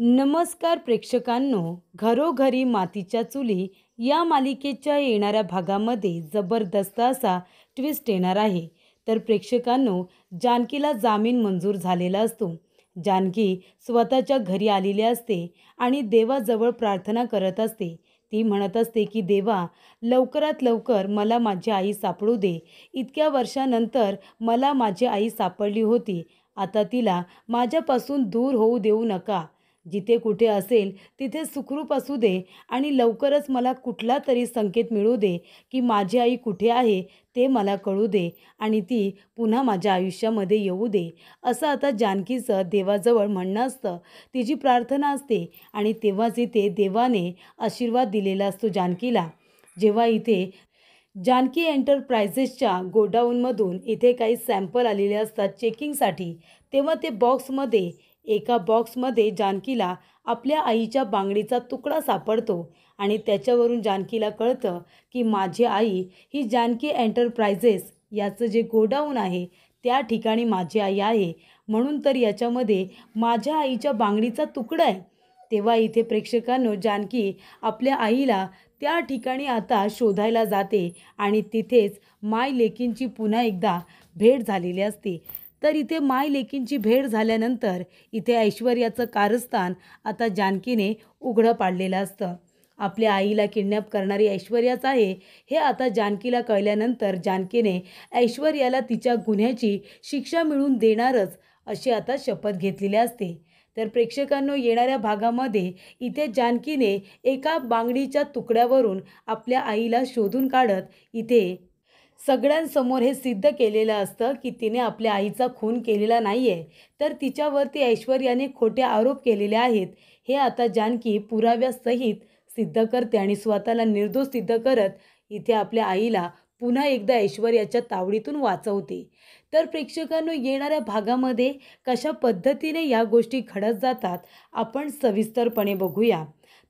नमस्कार प्रेक्षकांनो, घरोघरी मातीच्या चुली या मालिकेच्या येणाऱ्या भागामध्ये जबरदस्त असा ट्विस्ट येणार आहे. तर प्रेक्षकांनो, जानकीला जामीन मंजूर झालेला असतो. जानकी स्वतःच्या घरी आलेली असते आणि देवाजवळ प्रार्थना करत असते. ती म्हणत असते की देवा, लवकरात लवकर मला माझी आई सापडू दे. इतक्या वर्षानंतर मला माझी आई सापडली होती. आता तिला माझ्यापासून दूर होऊ देऊ नका. जिथे कुठे असेल तिथे सुखरूप असू दे आणि लवकरच मला कुठला तरी संकेत मिळू दे की माझी आई कुठे आहे ते मला कळू दे आणि ती पुन्हा माझ्या आयुष्यामध्ये येऊ दे. असं आता जानकीचं देवाजवळ म्हणणं असतं. तिची प्रार्थना असते आणि तेव्हाच इथे देवाने आशीर्वाद दिलेला असतो जानकीला. जेव्हा इथे जानकी एंटरप्राइजेसच्या गोडाऊनमधून इथे काही सॅम्पल आलेले असतात चेकिंगसाठी, तेव्हा ते एका बॉक्समध्ये जानकीला आपल्या आईच्या बांगडीचा तुकडा सापडतो आणि त्याच्यावरून जानकीला कळतं की माझी आई ही जानकी एंटरप्राइजेस याचं जे गोडाऊन आहे त्या ठिकाणी माझी आई आहे. म्हणून तर याच्यामध्ये माझ्या आईच्या बांगडीचा तुकडा आहे. तेव्हा इथे प्रेक्षकांनो, जानकी आपल्या आईला त्या ठिकाणी आता शोधायला जाते आणि तिथेच माय लेकींची पुन्हा एकदा भेट झालेली असते. तर इथे माय लेकींची भेट झाल्यानंतर इथे ऐश्वर्याचं कारस्थान आता जानकीने उघडं पाडलेलं असतं. आपल्या आईला किडनॅप करणारी ऐश्वर्याच आहे हे आता जानकीला कळल्यानंतर जानकीने ऐश्वर्याला तिच्या गुन्ह्याची शिक्षा मिळवून देणारच अशी आता शपथ घेतलेली असते. तर प्रेक्षकांनो, येणाऱ्या भागामध्ये इथे जानकीने एका बांगडीच्या तुकड्यावरून आपल्या आईला शोधून काढत इथे सगळ्यांसमोर हे सिद्ध केलेलं असतं की तिने आपल्या आईचा खून केलेला नाही आहे, तर तिच्यावरती ऐश्वर्याने खोटे आरोप केलेले आहेत. हे आता जानकी पुराव्यासहित सिद्ध करते आणि स्वतःला निर्दोष सिद्ध करत इथे आपल्या आईला पुन्हा एकदा ऐश्वर्याच्या तावडीतून वाचवते. तर प्रेक्षकांनो, येणाऱ्या भागामध्ये कशा पद्धतीने या गोष्टी घडत जातात आपण सविस्तरपणे बघूया.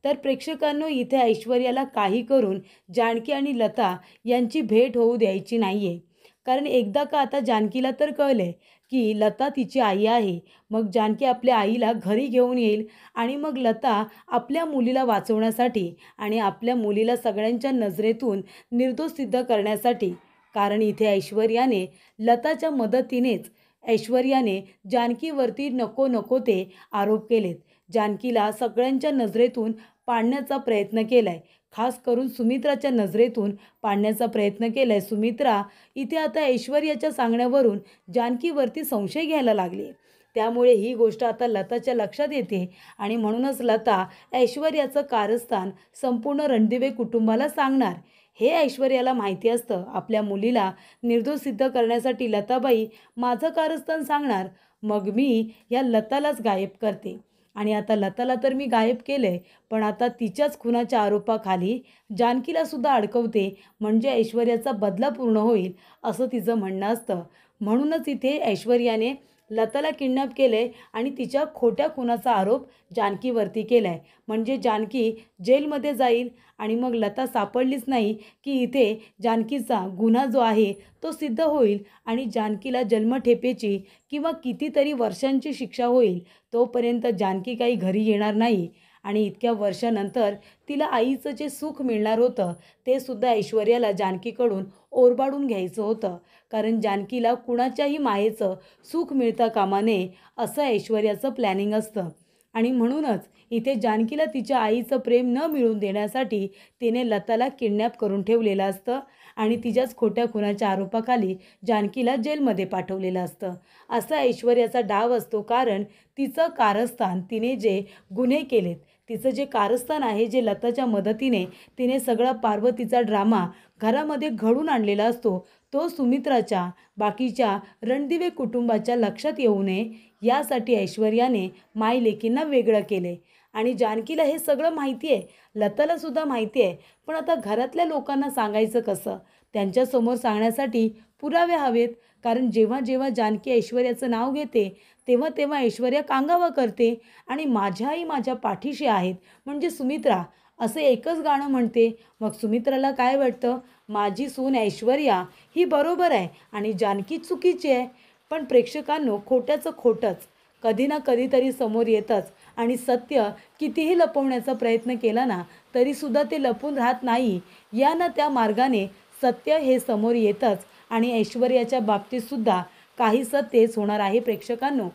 तर प्रेक्षकांनो, इथे ऐश्वर्याला काही करून जानकी आणि लता यांची भेट होऊ द्यायची नाही आहे. कारण एकदा का आता जानकीला तर कळले की लता तिची आई आहे. मग जानकी आपल्या आईला घरी घेऊन येईल आणि मग लता आपल्या मुलीला वाचवण्यासाठी आणि आपल्या मुलीला सगळ्यांच्या नजरेतून निर्दोष सिद्ध करण्यासाठी, कारण इथे लताच्या मदतीनेच ऐश्वर्याने जानकीवरती नको नको ते आरोप केलेत. जानकीला सगळ्यांच्या नजरेतून पाडण्याचा प्रयत्न केला आहे. खास करून सुमित्राच्या नजरेतून पाडण्याचा प्रयत्न केला आहे. सुमित्रा इथे आता ऐश्वर्याच्या सांगण्यावरून जानकीवरती संशय घ्यायला लागली. त्यामुळे ही गोष्ट आता लताच्या लक्षात येते आणि म्हणूनच लता ऐश्वर्याचं कारस्थान संपूर्ण रणदिवे कुटुंबाला सांगणार. हे ऐश्वर्याला माहिती असतं. आपल्या मुलीला निर्दोष सिद्ध करण्यासाठी लताबाई माझं कारस्थान सांगणार, मग मी या लतालाच गायब करते. आणि आता लताला तर मी गायब केलं आहे, पण आता तिच्याच खुनाच्या आरोपाखाली जानकीलासुद्धा अडकवते, म्हणजे ऐश्वर्याचा बदला पूर्ण होईल असं तिचं म्हणणं असतं. म्हणूनच इथे ऐश्वर्याने लताला किडनॅप केलं आहे आणि तिच्या खोट्या खुनाचा आरोप जानकीवरती केला आहे. म्हणजे जानकी जेलमध्ये जाईल आणि मग लता सापडलीच नाही की इथे जानकीचा गुन्हा जो आहे तो सिद्ध होईल आणि जानकीला जन्मठेपेची किंवा कितीतरी वर्षांची शिक्षा होईल. तोपर्यंत जानकी काही घरी येणार नाही आणि इतक्या वर्षानंतर तिला आईचं जे सुख मिळणार होतं ते सुद्धा ऐश्वर्याला जानकीकडून ओरबाडून घ्यायचं होतं. कारण जानकीला कुणाच्याही मायेचं सुख मिळता कामा नये असं ऐश्वर्याचं प्लॅनिंग असतं. आणि म्हणूनच इथे जानकीला तिच्या आईचं प्रेम न मिळवून देण्यासाठी तिने लताला किडनॅप करून ठेवलेलं असतं आणि तिच्याच खोट्या खुनाच्या आरोपाखाली जानकीला जेलमध्ये पाठवलेलं असतं. असा ऐश्वर्याचा डाव असतो. कारण तिचं कारस्थान, तिने जे गुन्हे केलेत, तिचं जे कारस्थान आहे, जे लताच्या मदतीने तिने सगळा पार्वतीचा ड्रामा घरामध्ये घडून आणलेला असतो, तो सुमित्राच्या बाकीच्या रणदिवे कुटुंबाच्या लक्षात येऊ नये यासाठी ऐश्वर्याने माय लेकींना वेगळं केले. आणि जानकीला हे सगळं माहिती आहे, लतालासुद्धा माहिती आहे, पण आता घरातल्या लोकांना सांगायचं कसं? त्यांच्यासमोर सांगण्यासाठी पुरावे हवेत. कारण जेव्हा जेव्हा जानकी ऐश्वर्याचं नाव घेते तेव्हा तेव्हा ऐश्वर्या कांगावा करते आणि माझ्या आई माझ्या पाठीशी आहेत म्हणजे सुमित्रा असं एकच गाणं म्हणते. मग सुमित्राला काय वाटतं, माझी सून ऐश्वर्या ही बरोबर आहे आणि जानकी चुकीची आहे. पण प्रेक्षकांनो, खोट्याचं खोटंच. कधी ना कधीतरी समोर येतंच आणि सत्य कितीही लपवण्याचा प्रयत्न केला ना तरीसुद्धा ते लपून राहत नाही. या ना त्या मार्गाने सत्य हे समोर येतंच आणि ऐश्वर्याच्या बाबतीतसुद्धा काहीसं तेच होणार आहे प्रेक्षकांनो.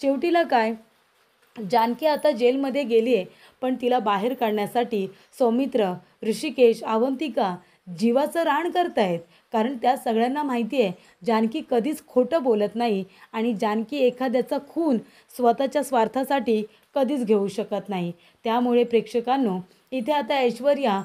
शेवटीला काय, जानकी आता जेलमध्ये गेली आहे, पण तिला बाहेर काढण्यासाठी सौमित्र, ऋषिकेश, अवंतिका जीवाचं रान करतायत. कारण त्या सगळ्यांना माहिती आहे जानकी कधीच खोटं बोलत नाही आणि जानकी एखाद्याचा खून स्वतःच्या स्वार्थासाठी कधीच घेऊ शकत नाही. त्यामुळे प्रेक्षकांनो, इथे आता ऐश्वर्या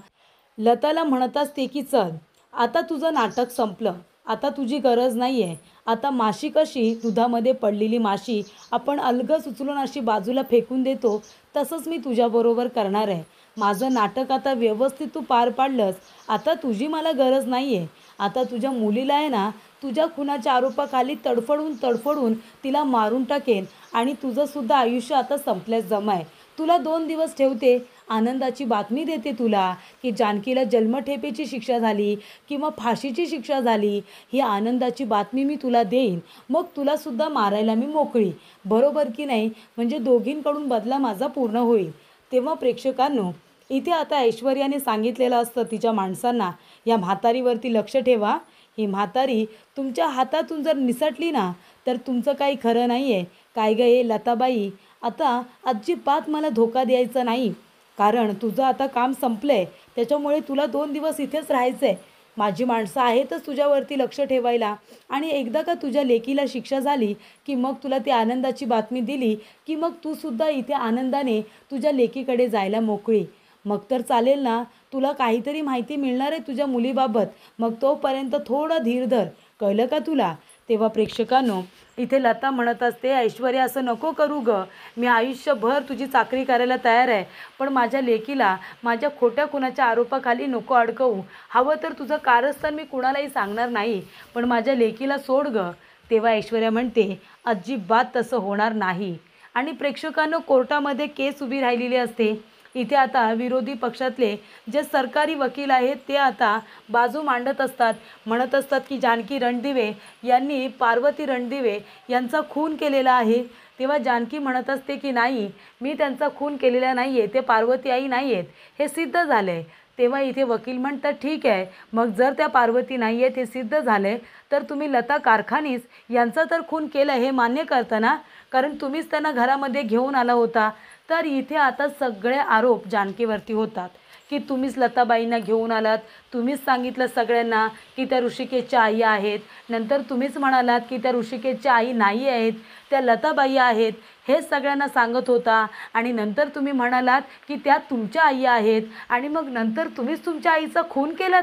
लताला म्हणत असते की चल, आता तुझं नाटक संपलं, आता तुझी गरज नाही आहे. आता माशी कशी दुधामध्ये पडलेली माशी आपण अलगद उचलून अशी बाजूला फेकून देतो, तसंच मी तुझ्याबरोबर करणार आहे. माझं नाटक आता व्यवस्थित तू पार पाडलंस, आता तुझी मला गरज नाही आहे. आता तुझ्या मुलीला आहे ना, तुझ्या खुनाच्या आरोपाखाली तडफडून तडफडून तिला मारून टाकेन आणि तुझंसुद्धा आयुष्य आता संपल्यास जमाय. तुला 2 दिवस ठेवते, आनंदाची बातमी देते तुला की जानकीला जन्मठेपेची शिक्षा झाली किंवा फाशीची शिक्षा झाली. ही आनंदाची बातमी मी तुला देईन. मग तुलासुद्धा मारायला मी मोकळी. बरोबर की नाही? म्हणजे दोघींकडून बदला माझा पूर्ण होईल. तेव्हा प्रेक्षकांनो, इथे आता ऐश्वर्याने सांगितलेलं असतं तिच्या माणसांना, या म्हातारीवरती लक्ष ठेवा. ही म्हातारी तुमच्या हातातून जर निसटली ना तर तुमचं काही खरं नाही आहे. काय गं हे लताबाई, आता अजिबात मला धोका द्यायचा नाही. कारण तुझं आता काम संपलं आहे, त्याच्यामुळे तुला 2 दिवस इथेच राहायचं आहे. माझी माणसं आहेतच तुझ्यावरती लक्ष ठेवायला. आणि एकदा का तुझ्या लेकीला शिक्षा झाली की मग तुला ती आनंदाची बातमी दिली की मग तूसुद्धा इथे आनंदाने तुझ्या लेकीकडे जायला मोकळी. मग तर चालेल ना? तुला काहीतरी माहिती मिळणार आहे तुझ्या मुलीबाबत. मग तोपर्यंत थोडं धीर धर. कळलं का तुला? तेव्हा प्रेक्षकांनो, इथे लता म्हणत असते, ऐश्वर्या असं नको करू गं. मी आयुष्यभर तुझी चाकरी करायला तयार आहे, पण माझ्या लेकीला माझ्या खोट्या खुनाच्या आरोपाखाली नको अडकवू. हवं तर तुझं कारस्थान मी कुणालाही सांगणार नाही, पण माझ्या लेकीला सोड गं. तेव्हा ऐश्वर्या म्हणते, अजिबात तसं होणार नाही. आणि प्रेक्षकांनो, कोर्टामध्ये केस उभी राहिलेली असते. इथे आता विरोधी पक्षातले जे सरकारी वकील आहेत ते आता बाजू मांडत असतात. म्हणत असतात की जानकी रणदिवे यांनी पार्वती रणदिवे यांचा खून केलेला आहे. तेव्हा जानकी म्हणत असते की नाही, मी त्यांचा खून केलेला नाही आहे, ते पार्वती आई नाही आहेत, हे सिद्ध झालं आहे. तेव्हा इथे वकील म्हणतात, ठीक आहे, मग जर त्या पार्वती नाही आहेत हे सिद्ध झालं आहे तर तुम्ही लता कारखानीस यांचा तर खून केलं हे मान्य करता ना? कारण तुम्हीच त्यांना घरामध्ये घेऊन आला होता. तर इथे आता सगळे आरोप जानकीवरती होतात की तुम्हीच लताबाईंना घेऊन आलात, तुम्हीच सांगितलं सगळ्यांना की त्या ऋषिकेशच्या आई आहेत, नंतर तुम्हीच म्हणालात की त्या ऋषिकेशच्या आई नाही आहेत, त्या लताबाई आहेत, हे सगळ्यांना सांगत होता. आणि नंतर तुम्ही म्हणालात की त्या तुमच्या आई आहेत आणि मग नंतर तुम्हीच तुमच्या आईचा खून केलात.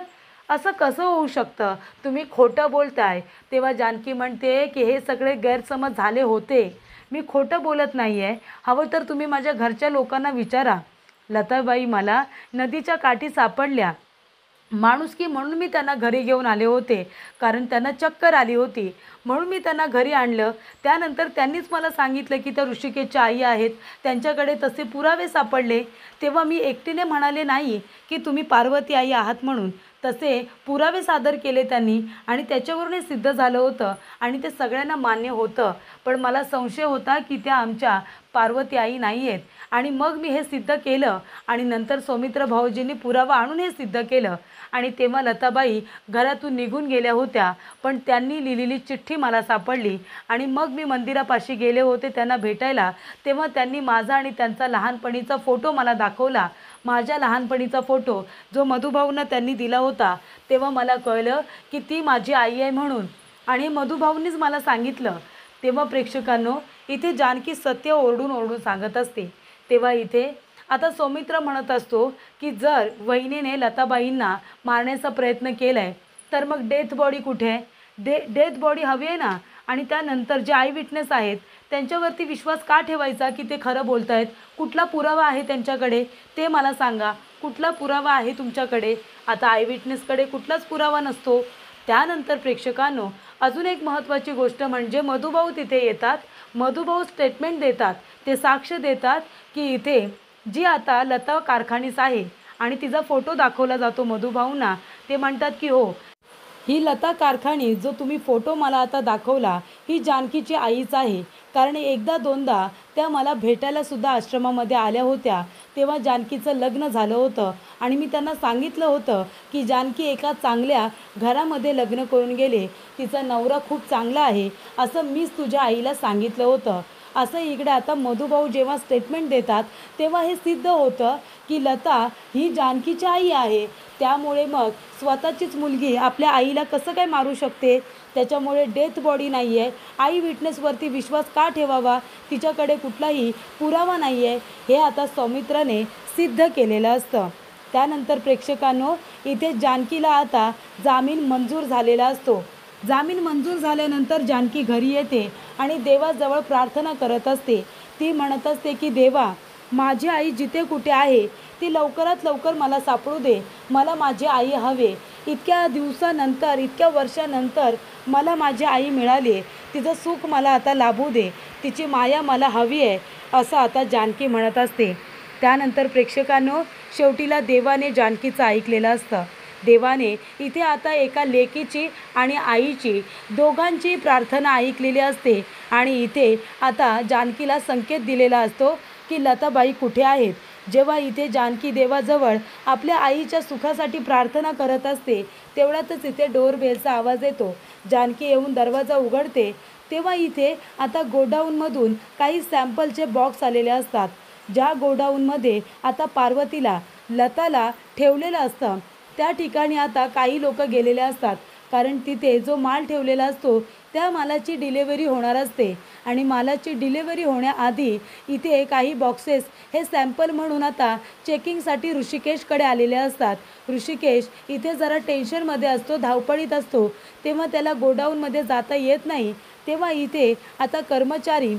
असं कसं होऊ शकतं? तुम्ही खोटं बोलताय. तेव्हा जानकी म्हणते की हे सगळे गैरसमज झाले होते, मी खोटं बोलत नाही आहे. हवं तर तुम्ही माझ्या घरच्या लोकांना विचारा. लताबाई मला नदीच्या काठी सापडल्या, माणुसकी म्हणून मी त्यांना घरी घेऊन आले होते, कारण त्यांना चक्कर आली होती म्हणून मी त्यांना घरी आणलं. त्यानंतर त्यांनीच मला सांगितलं की त्या ऋषिकेशच्या आई आहेत, त्यांच्याकडे तसे पुरावे सापडले. तेव्हा मी एकटीने म्हणाले नाही की तुम्ही पार्वती आई आहात म्हणून. तसे पुरावे सादर केले त्यांनी आणि त्याच्यावरून हे सिद्ध झालं होतं आणि ते सगळ्यांना मान्य होतं. पण मला संशय होता की त्या आमच्या पार्वती आई नाही आहेत. आणि मग मी हे सिद्ध केलं आणि नंतर सौमित्र भाऊजींनी पुरावा आणून हे सिद्ध केलं. आणि तेव्हा लताबाई घरातून निघून गेल्या होत्या, पण त्यांनी लिहिलेली चिठ्ठी मला सापडली आणि मग मी मंदिरापाशी गेले होते त्यांना भेटायला. तेव्हा त्यांनी माझा आणि त्यांचा लहानपणीचा फोटो मला दाखवला. माझ्या लहानपणीचा फोटो जो मधुभाऊंना त्यांनी दिला होता. तेव्हा मला कळलं की ती माझी आई आहे म्हणून, आणि मधुभाऊंनीच मला सांगितलं. तेव्हा प्रेक्षकांनो, इथे जानकी सत्य ओरडून ओरडून सांगत असते. तेव्हा इथे आता सौमित्र म्हणत असतो की जर वहिनीने लताबाईंना मारण्याचा प्रयत्न केला आहे तर मग डेथ बॉडी कुठे आहे? डेथ बॉडी हवी आहे ना. आणि त्यानंतर जे आय विटनेस आहेत त्यांच्यावरती विश्वास का ठेवायचा की ते खरं बोलत आहेत? कुठला पुरावा आहे त्यांच्याकडे ते मला सांगा. कुठला पुरावा आहे तुमच्याकडे? आता आय विटनेसकडे कुठलाच पुरावा नसतो. त्यानंतर प्रेक्षकांनो, अजून एक महत्त्वाची गोष्ट म्हणजे मधुभाऊ तिथे येतात. मधुभाऊ स्टेटमेंट देतात, ते साक्ष देतात की इथे जी आता लता कारखानीस आहे आणि तिचा फोटो दाखवला जातो मधुभाऊंना. ते म्हणतात की हो, ही लता कारखानी जो तुम्ही फोटो मला आता दाखवला ही जानकीची आईच आहे. कारण एकदा दोनदा त्या मला भेटायलासुद्धा आश्रमामध्ये आल्या होत्या. तेव्हा जानकीचं लग्न झालं होतं आणि मी त्यांना सांगितलं होतं की जानकी एका चांगल्या घरामध्ये लग्न करून गेले, तिचा नवरा खूप चांगला आहे असं मीच तुझ्या आईला सांगितलं होतं. असं इकडे आता मधुभाऊ जेव्हा स्टेटमेंट देतात तेव्हा हे सिद्ध होतं की लता ही जानकीची आई आहे. त्यामुळे मग स्वतःचीच मुलगी आपल्या आईला कसं काय मारू शकते? त्याच्यामुळे डेथ बॉडी नाही आहे, आई विटनेसवरती विश्वास का ठेवावा? तिच्याकडे कुठलाही पुरावा नाही आहे, हे आता सौमित्राने सिद्ध केलेलं असतं. त्यानंतर प्रेक्षकांनो, इथे जानकीला आता जामीन मंजूर झालेला असतो. जामीन मंजूर झाल्यानंतर जानकी घरी येते आणि देवाजवळ प्रार्थना करत असते. ती म्हणत असते की देवा, माझी आई जिथे कुठे आहे ती लवकरात लवकर मला सापडू दे, मला माझी आई हवे. इतक्या दिवसानंतर, इतक्या वर्षानंतर मला माझी आई मिळाली आहे, तिचं सुख मला आता लाभू दे, तिची माया मला हवी आहे, असं आता जानकी म्हणत असते. त्यानंतर प्रेक्षकांनो, शेवटीला देवाने जानकीचं ऐकलेलं असतं. देवाने इथे आता एका लेकीची आणि आईची दोघांची प्रार्थना ऐकलेली असते आणि इथे आता जानकीला संकेत दिलेला असतो की लताबाई कुठे आहेत. जेव्हा इथे जानकी देवाजवळ आपल्या आईच्या सुखासाठी प्रार्थना करत असते तेवढ्यातच इथे डोरबेलचा आवाज येतो. जानकी येऊन दरवाजा उघडते तेव्हा इथे आता गोडाऊनमधून काही सॅम्पलचे बॉक्स आलेले असतात. ज्या गोडाऊनमध्ये आता पार्वतीला, लताला ठेवलेलं असतं त्या ठिकाणी आता काही लोक गेलेले असतात. कारण तिथे जो माल ठेवलेला असतो त्या मालाची डिलेवरी होणार असते आणि मालाची डिलेवरी होण्याआधी इथे काही बॉक्सेस हे सॅम्पल म्हणून आता चेकिंगसाठी ऋषिकेशकडे आलेले असतात. ऋषिकेश इथे जरा टेन्शनमध्ये असतो, धावपळीत असतो, तेव्हा त्याला गोडाऊनमध्ये जाता येत नाही. तेव्हा इथे आता कर्मचारी,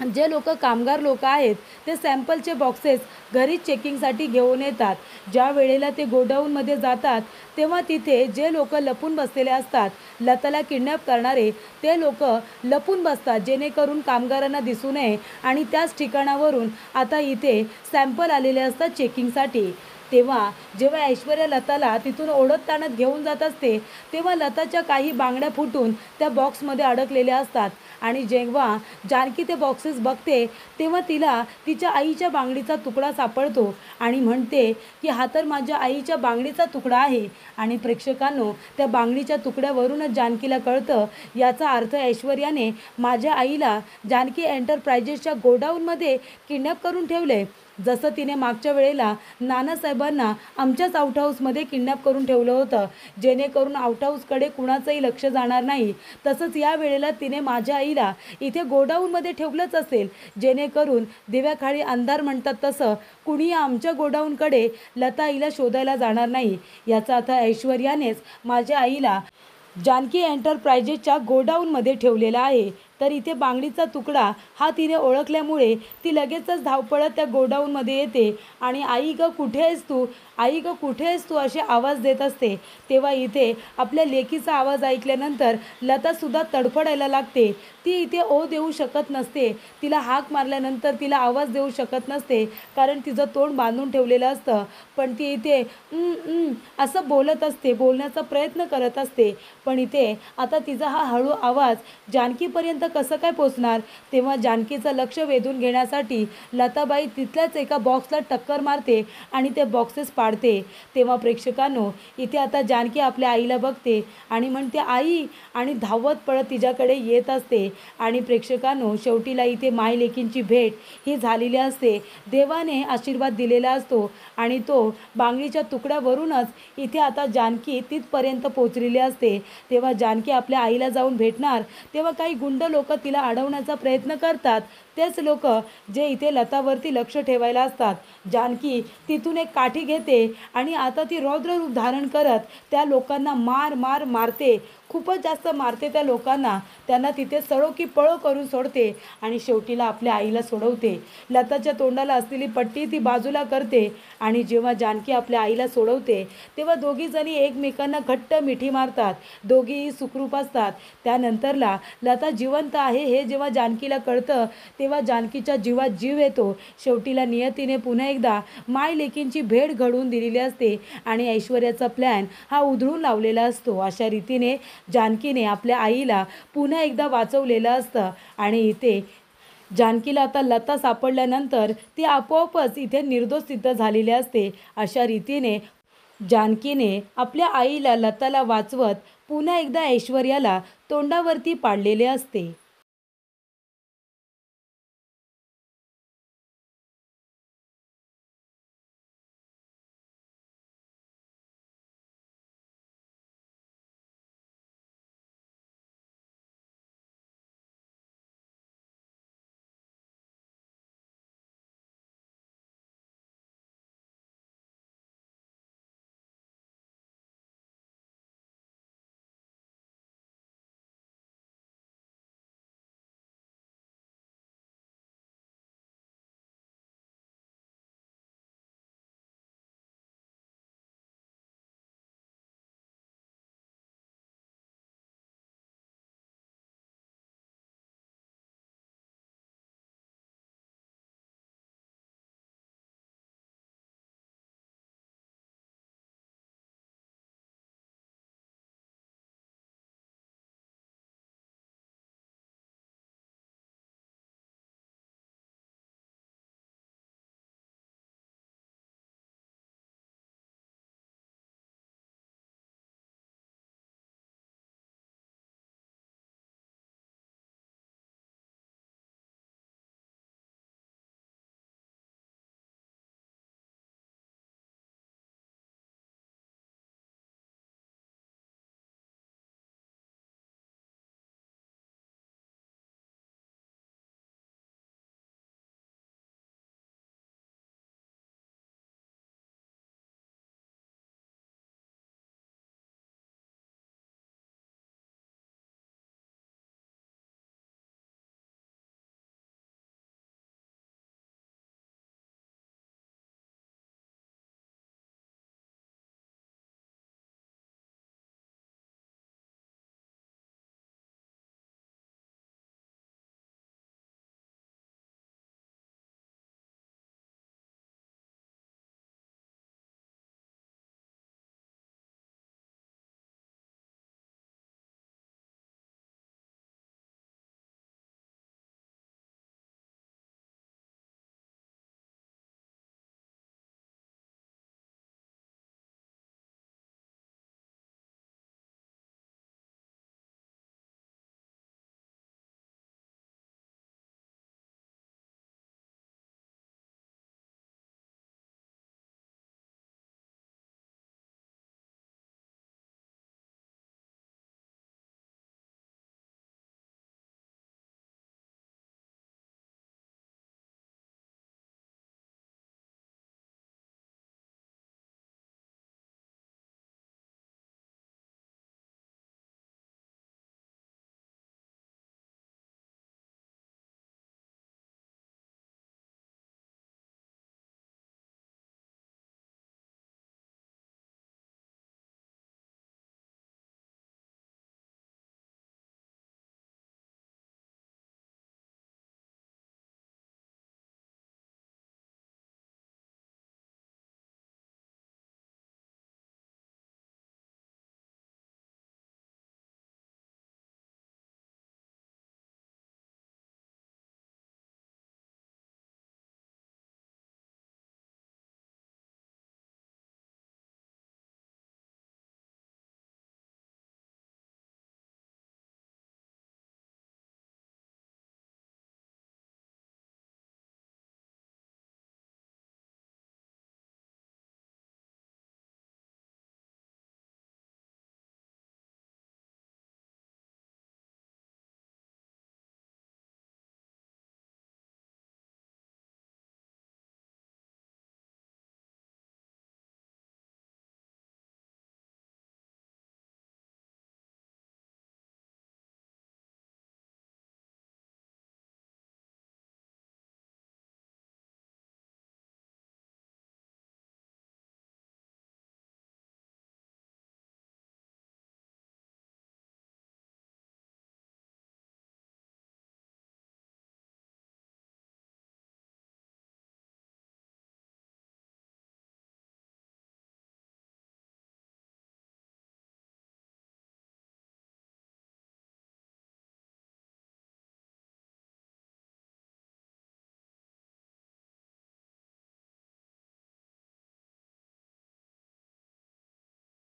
जे लोक कामगार लोक आहेत, ते सॅम्पलचे बॉक्सेस घरी चेकिंगसाठी घेऊन येतात. ज्या वेळेला ते गोडाऊनमध्ये जातात तेव्हा तिथे जे लोक लपून बसलेले असतात, लताला किडनॅप करणारे, ते लोक लपून बसतात जेणेकरून कामगारांना दिसू नये आणि त्याच ठिकाणावरून आता इथे सॅम्पल आलेले असतात चेकिंगसाठी. तेव्हा जेव्हा ऐश्वर्या लताला तिथून ओढत ताणत घेऊन जात असते तेव्हा लताच्या काही बांगड्या फुटून त्या बॉक्समध्ये अडकलेल्या असतात आणि जेव्हा जानकी ते बॉक्सेस बघते तेव्हा तिला तिच्या आईच्या बांगडीचा तुकडा सापडतो आणि म्हणते की हा तर माझ्या आईच्या बांगडीचा तुकडा आहे. आणि प्रेक्षकांनो, त्या बांगडीच्या तुकड्यावरूनच जानकीला कळतं याचा अर्थ ऐश्वर्याने माझ्या आईला जानकी एंटरप्राइजेसच्या गोडाऊनमध्ये किडनॅप करून ठेवले. जसं तिने मागच्या वेळेला नानासाहेबांना आमच्याच आउट हाऊसमध्ये किडनॅप करून ठेवलं होतं जेणेकरून आउट हाऊसकडे कुणाचंही लक्ष जाणार नाही, तसंच या वेळेला तिने माझ्या आईला इथे गोडाऊनमध्ये ठेवलंच असेल जेणेकरून दिव्याखाली अंधार म्हणतात तसं कुणी आमच्या गोडाऊनकडे लता आईला शोधायला जाणार नाही. याचा अर्थ ऐश्वर्यानेच माझ्या आईला जानकी एंटरप्राइजेसच्या गोडाऊनमध्ये ठेवलेला आहे. तर इथे बांगडीचा तुकडा हा तिने ओळखल्यामुळे ती लगेचच धावपळत त्या गोडाऊनमध्ये येते आणि आई ग कुठे आहेस तू, आई ग कुठे आहेस तू असे आवाज देत असते. तेव्हा इथे आपल्या लेकीचा आवाज ऐकल्यानंतर लतासुद्धा तडफडायला लागते. ती इथे ओ देऊ शकत नसते, तिला हाक मारल्यानंतर तिला आवाज देऊ शकत नसते कारण तिचं तोंड बांधून ठेवलेलं असतं. पण ती इथे असं बोलत असते, बोलण्याचा प्रयत्न करत असते. पण इथे आता तिचा हा हळू आवाज जानकीपर्यंत कसं काय पोचणार? तेव्हा जानकीचं लक्ष वेधून घेण्यासाठी लताबाई तिथल्याच एका बॉक्सला टक्कर मारते आणि ते बॉक्सेस पाडते. तेव्हा प्रेक्षकांनो, इथे आता जानकी आपल्या आईला बघते आणि म्हणते आई, आणि धावत पळत तिच्याकडे येत असते. आणि प्रेक्षकांनो, शेवटीला इथे माय लेकींची भेट ही झालेली असते. देवाने आशीर्वाद दिलेला असतो आणि तो बांगडीच्या तुकड्यावरूनच इथे आता जानकी तिथपर्यंत पोचलेली असते. तेव्हा जानकी आपल्या आईला जाऊन भेटणार तेव्हा काही गुंड लोक तिला अडवण्याचा प्रयत्न करतात. तेच लोक जे इथे लतावरती लक्ष ठेवायला असतात. जानकी तिथून एक काठी घेते आणि आता ती रौद्र रूप धारण करत त्या लोकांना मारते. खूपच जास्त मारते त्या लोकांना, त्यांना तिथे सळो की पळो करून सोडते आणि शेवटीला आपल्या आईला सोडवते. लताच्या तोंडाला असलेली पट्टी ती बाजूला करते आणि जेव्हा जानकी आपल्या आईला सोडवते तेव्हा दोघीजणी एकमेकांना घट्ट मिठी मारतात. दोघीही सुखरूप असतात. त्यानंतरला लता जिवंत आहे हे जेव्हा जानकीला कळतं तेव्हा जानकीच्या जीवात जीव येतो. शेवटीला नियतीने पुन्हा एकदा माय लेकींची भेट घडवून दिलेली असते आणि ऐश्वर्याचा प्लॅन हा उधळून लावलेला असतो. अशा रीतीने जानकीने आपल्या आईला पुन्हा एकदा वाचवलेलं असतं आणि इथे जानकीला आता लता सापडल्यानंतर ती आपोआपच इथे निर्दोष सिद्ध झालेली असते. अशा रीतीने जानकीने आपल्या आईला लताला वाचवत पुन्हा एकदा ऐश्वर्याला तोंडावरती पाडलेले असते.